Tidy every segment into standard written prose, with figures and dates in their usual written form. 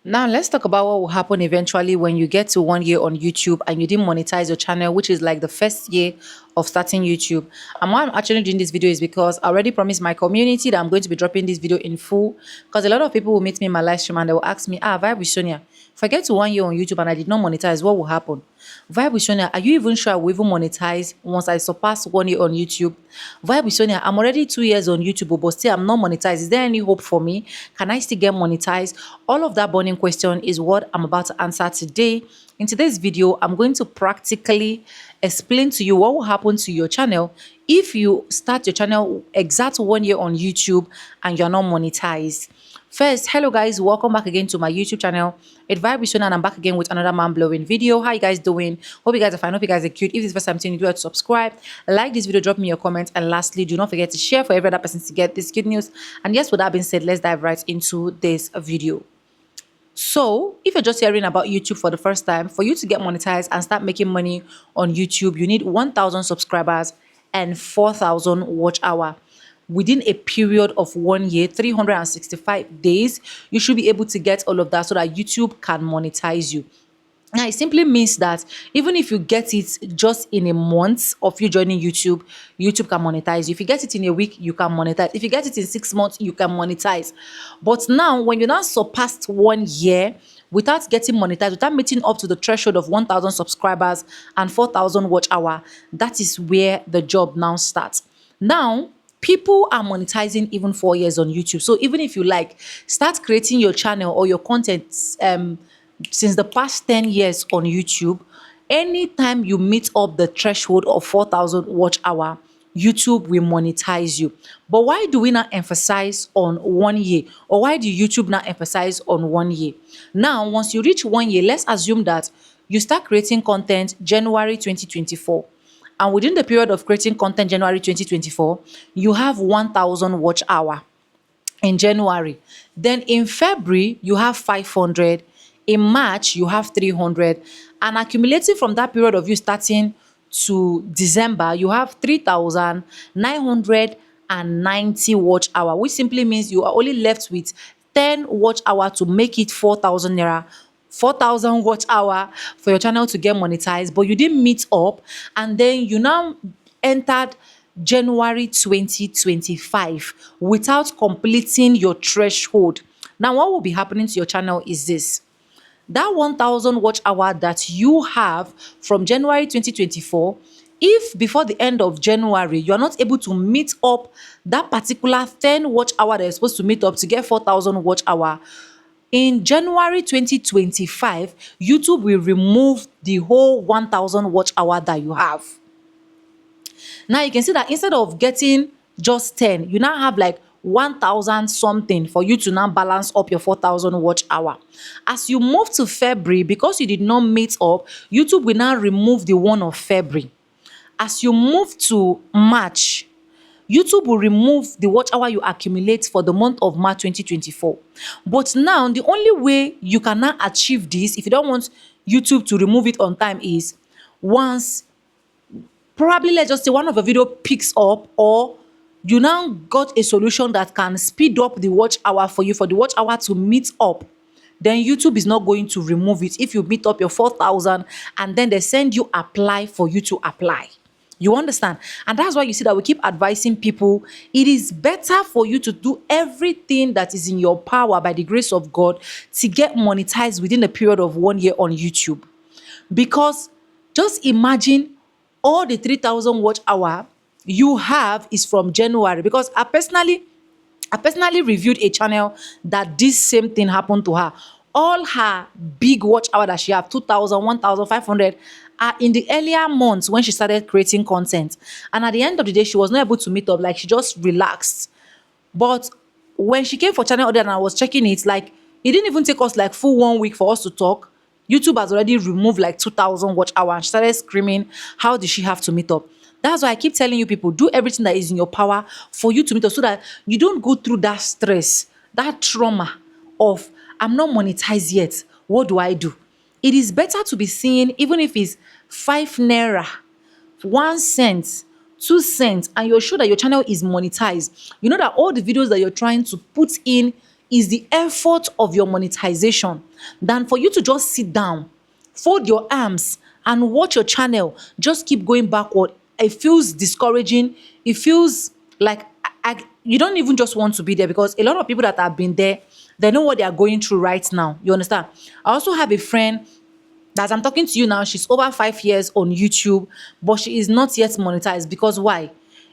Now let's talk about what will happen eventually when you get to 1 year on YouTube and you didn't monetize your channel, which is like the first year of starting YouTube. And why I'm actually doing this video is because I already promised my community that I'm going to be dropping this video in full, because a lot of people will meet me in my live stream and they will ask me, Vibe with Sonia, if I get to 1 year on YouTube and I did not monetize, what will happen? Vibe with Sonia, are you even sure I will even monetize once I surpass 1 year on YouTube? Vibe with Sonia, I'm already 2 years on YouTube, but still I'm not monetized. Is there any hope for me? Can I still get monetized? All of that burning question is what I'm about to answer today. In today's video, I'm going to practically explain to you what will happen to your channel if you start your channel exact 1 year on YouTube and you're not monetized. First, hello guys, welcome back again to my YouTube channel. It's Vibe with Shona and I'm back again with another mind-blowing video. How you guys doing? Hope you guys are fine. Hope you guys are cute. If this is the first time seeing you, do subscribe, like this video, drop me your comments, and lastly, do not forget to share for every other person to get this good news. And yes, with that being said, let's dive right into this video. So, if you're just hearing about YouTube for the first time, for you to get monetized and start making money on YouTube, you need 1,000 subscribers and 4,000 watch hour. Within a period of 1 year, 365 days, you should be able to get all of that so that YouTube can monetize you. Now, it simply means that even if you get it just in a month of you joining YouTube, YouTube can monetize you. If you get it in a week, you can monetize. If you get it in 6 months, you can monetize. But now, when you now surpassed 1 year without getting monetized, without meeting up to the threshold of 1,000 subscribers and 4,000 watch hour, that is where the job now starts. Now, people are monetizing even 4 years on YouTube. So even if you start creating your channel or your content since the past 10 years on YouTube, anytime you meet up the threshold of 4,000 watch hour, YouTube will monetize you. But why do we not emphasize on 1 year? Or why do YouTube not emphasize on 1 year? Now, once you reach 1 year, let's assume that you start creating content January 2024. And within the period of creating content January 2024, you have 1,000 watch hour in January. Then in February, you have 500. In March, you have 300. And accumulating from that period of you starting to December, you have 3,990 watch hour, which simply means you are only left with 10 watch hour to make it 4,000 naira. 4,000 watch hour for your channel to get monetized, but you didn't meet up, and then you now entered January 2025 without completing your threshold. Now, what will be happening to your channel is this: that 1,000 watch hour that you have from January 2024, if before the end of January you are not able to meet up that particular 10 watch hour that you're supposed to meet up to get 4,000 watch hour, in January 2025, YouTube will remove the whole 1,000 watch hour that you have. Now you can see that instead of getting just 10, you now have like 1,000 something for you to now balance up your 4,000 watch hour. As you move to February, because you did not meet up, YouTube will now remove the one of February. As you move to March, YouTube will remove the watch hour you accumulate for the month of March 2024. But now, the only way you can now achieve this, if you don't want YouTube to remove it on time, is once, probably let's just say one of the video picks up, or you now got a solution that can speed up the watch hour for you, for the watch hour to meet up, then YouTube is not going to remove it if you meet up your 4,000 and then they send you apply for you to apply. You understand? And that's why you see that we keep advising people, it is better for you to do everything that is in your power by the grace of God to get monetized within a period of 1 year on YouTube. Because just imagine all the 3,000 watch hour you have is from January. Because I personally reviewed a channel that this same thing happened to her. All her big watch hour that she have, 2,000, 1,500, are in the earlier months when she started creating content. And at the end of the day, she was not able to meet up. Like, she just relaxed. But when she came for channel order and I was checking it, like, it didn't even take us like full 1 week for us to talk. YouTube has already removed like 2,000 watch hour, and she started screaming, how did she have to meet up? That's why I keep telling you people, do everything that is in your power for you to meet up, so that you don't go through that stress, that trauma of, I'm not monetized yet. What do I do? It is better to be seeing, even if it's 5 naira, 1 cent, 2 cents, and you're sure that your channel is monetized. You know that all the videos that you're trying to put in is the effort of your monetization than for you to just sit down, fold your arms and watch your channel just keep going backward. It feels discouraging. It feels like you don't even just want to be there, because a lot of people that have been there, they know what they are going through right now. You understand? I also have a friend that, as I'm talking to you now, she's over 5 years on YouTube, but she is not yet monetized. Because why?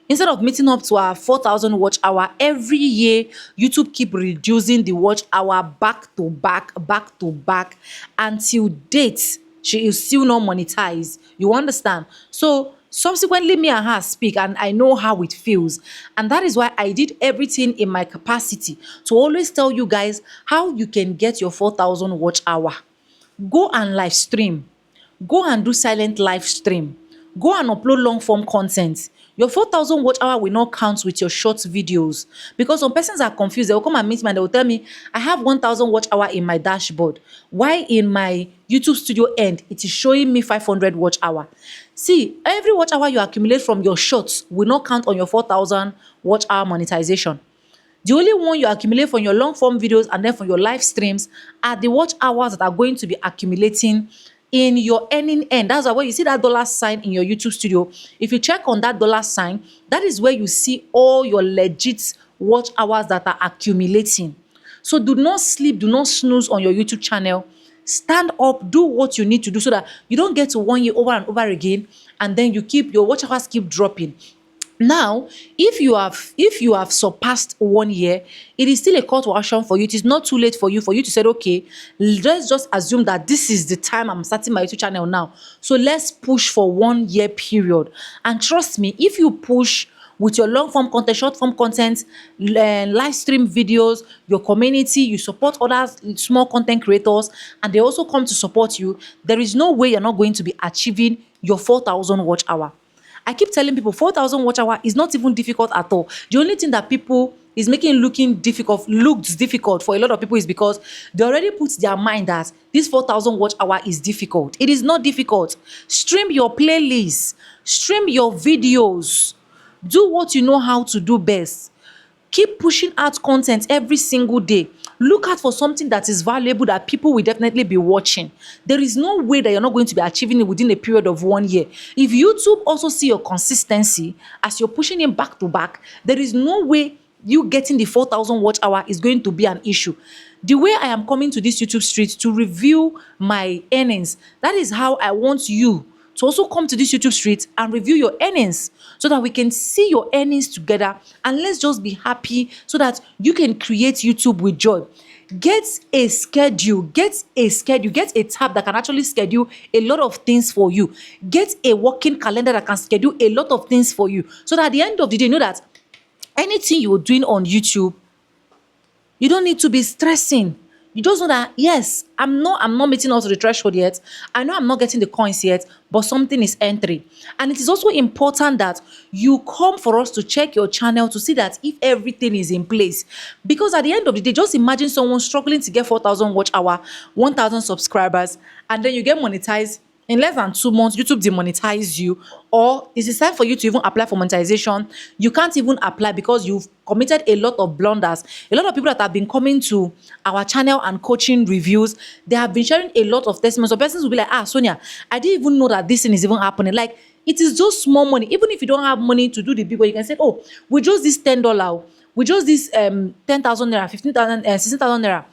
Instead of meeting up to our 4,000 watch hour every year, YouTube keep reducing the watch hour back to back until date. She is still not monetized. You understand? So subsequently, me and her speak, and I know how it feels. And that is why I did everything in my capacity to always tell you guys how you can get your 4,000 watch hour. Go and live stream. Go and do silent live stream. Go and upload long form content. Your 4,000 watch hour will not count with your short videos, because some persons are confused. They will come and meet me and they will tell me, I have 1,000 watch hour in my dashboard. Why in my YouTube studio end, it is showing me 500 watch hour? See, every watch hour you accumulate from your shorts will not count on your 4,000 watch hour monetization. The only one you accumulate from your long form videos and then from your live streams are the watch hours that are going to be accumulating in your earning end. That's why when you see that dollar sign in your YouTube studio, if you check on that dollar sign, that is where you see all your legit watch hours that are accumulating. So do not sleep, do not snooze on your YouTube channel. Stand up, do what you need to do so that you don't get to 1 year over and over again and then you keep your watch hours keep dropping. Now, if you have surpassed 1 year, it is still a call to action for you. It is not too late for you to say, okay, let's just assume that this is the time I'm starting my YouTube channel now. So let's push for 1 year period. And trust me, if you push with your long form content, short form content, live stream videos, your community, you support other small content creators, and they also come to support you, there is no way you're not going to be achieving your 4,000 watch hour. I keep telling people 4,000 watch hour is not even difficult at all. The only thing that people is making looks difficult for a lot of people is because they already put their mind that this 4,000 watch hour is difficult. It is not difficult. Stream your playlists, stream your videos, do what you know how to do best. Keep pushing out content every single day. Look out for something that is valuable that people will definitely be watching. There is no way that you're not going to be achieving it within a period of 1 year. If YouTube also see your consistency as you're pushing it back to back, there is no way you getting the 4,000 watch hour is going to be an issue. The way I am coming to this YouTube street to review my earnings, that is how I want you to also come to this YouTube street and review your earnings so that we can see your earnings together, and let's just be happy so that you can create YouTube with joy. Get a schedule, get a tab that can actually schedule a lot of things for you. Get a working calendar that can schedule a lot of things for you, so that at the end of the day, know that anything you're doing on YouTube, you don't need to be stressing. You just know that, yes, I'm not meeting up to the threshold yet. I know I'm not getting the coins yet, but something is entering. And it is also important that you come for us to check your channel to see that if everything is in place. Because at the end of the day, just imagine someone struggling to get 4,000 watch hour, 1,000 subscribers, and then you get monetized. In less than 2 months, YouTube demonetize you, or it's time for you to even apply for monetization. You can't even apply because you've committed a lot of blunders. A lot of people that have been coming to our channel and coaching reviews, they have been sharing a lot of testimonies. So persons will be like, Sonia, I didn't even know that this thing is even happening. Like, it is just small money. Even if you don't have money to do the big one, you can say, oh, we just this $10, we just this 10,000 naira, 15,000, 16,000 naira.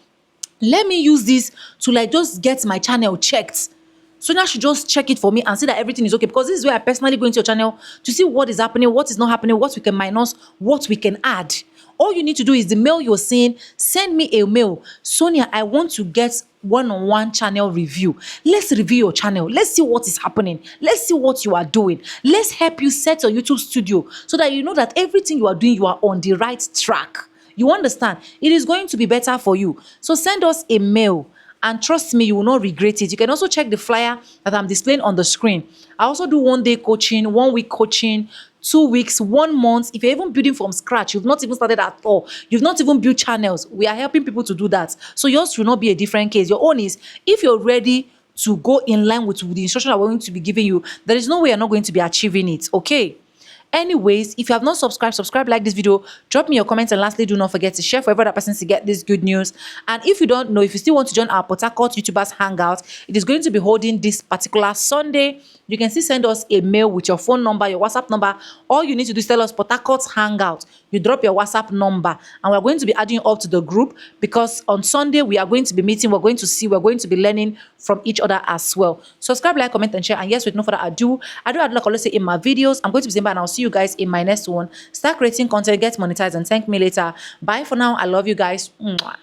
Let me use this to like just get my channel checked. So now should just check it for me and see that everything is okay, because this is where I personally go into your channel to see what is happening, what is not happening, what we can minus, what we can add. All you need to do is the mail you're saying, send me a mail. Sonia, I want to get one-on-one channel review. Let's review your channel. Let's see what is happening. Let's see what you are doing. Let's help you set your YouTube studio so that you know that everything you are doing, you are on the right track. You understand? It is going to be better for you. So send us a mail. And trust me, you will not regret it. You can also check the flyer that I'm displaying on the screen. I also do 1 day coaching, 1 week coaching, 2 weeks, 1 month. If you're even building from scratch, you've not even started at all, you've not even built channels, we are helping people to do that. So yours will not be a different case. Your own is, if you're ready to go in line with the instruction I'm going to be giving you, there is no way you're not going to be achieving it, okay? Anyways, if you have not subscribed, subscribe, like this video, drop me your comments, and lastly, do not forget to share for every other person to get this good news. And if you don't know, if you still want to join our Port Harcourt YouTubers Hangout, it is going to be holding this particular Sunday. You can still send us a mail with your phone number, your WhatsApp number. All you need to do is tell us Port Harcourt Hangout. You drop your WhatsApp number, and we're going to be adding you up to the group, because on Sunday we are going to be meeting, we're going to be learning from each other as well. Subscribe, like, comment, and share. And yes, with no further ado, like I always say in my videos, I'm going to be saying bye, and I'll see you guys in my next one. Start creating content, get monetized, and thank me later. Bye for now. I love you guys. Mwah.